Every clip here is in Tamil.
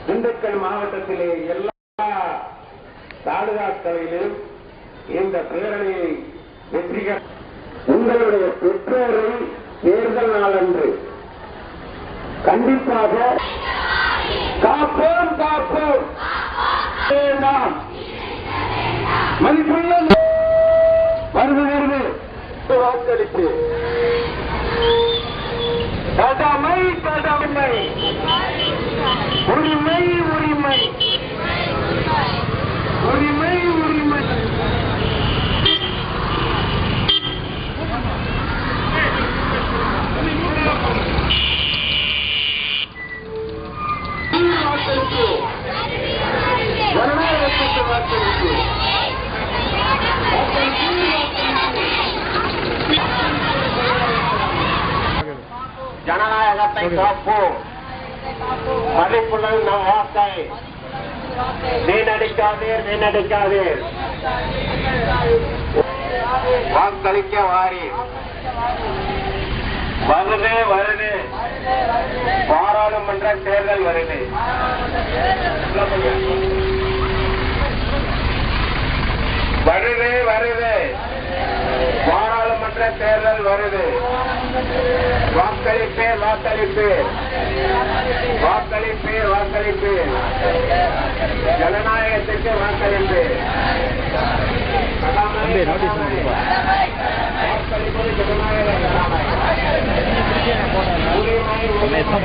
திண்டுக்கல் மாவட்டத்திலே எல்லா தாலுகாக்களிலும் இந்த பேரணியை வெற்றிகள் உங்களுடைய பெற்றோரை தேர்தல் நாளன்று கண்டிப்பாக காப்போம் காப்போம் வேண்டாம் மதிப்புள்ள வருகிறது வாக்களிப்பு கடமை கடமை உரிமை உரிமை உரிமை உரிமை வாக்களிப்பு ஜனநாயகத்துக்கு வாக்களிப்பு ஜனநாயகத்தை காப்போம் மதிப்புள்ள நம் வாக்கை வீணடிக்காதீர் வீணடிக்காதீர் வாக்களிக்க வாரி வருது வருது பாராளுமன்ற தேர்தல் வருது வருது வருது பாராளுமன்ற தேர்தல் வருது வாக்களிப்பே வாக்களிப்பு வாக்களிப்பே வாக்களிப்பு ஜனநாயகத்திற்கு வாக்களிப்பு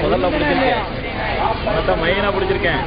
முதல்ல பிடிச்சிருக்கேன் மெயினா பிடிச்சிருக்கேன்.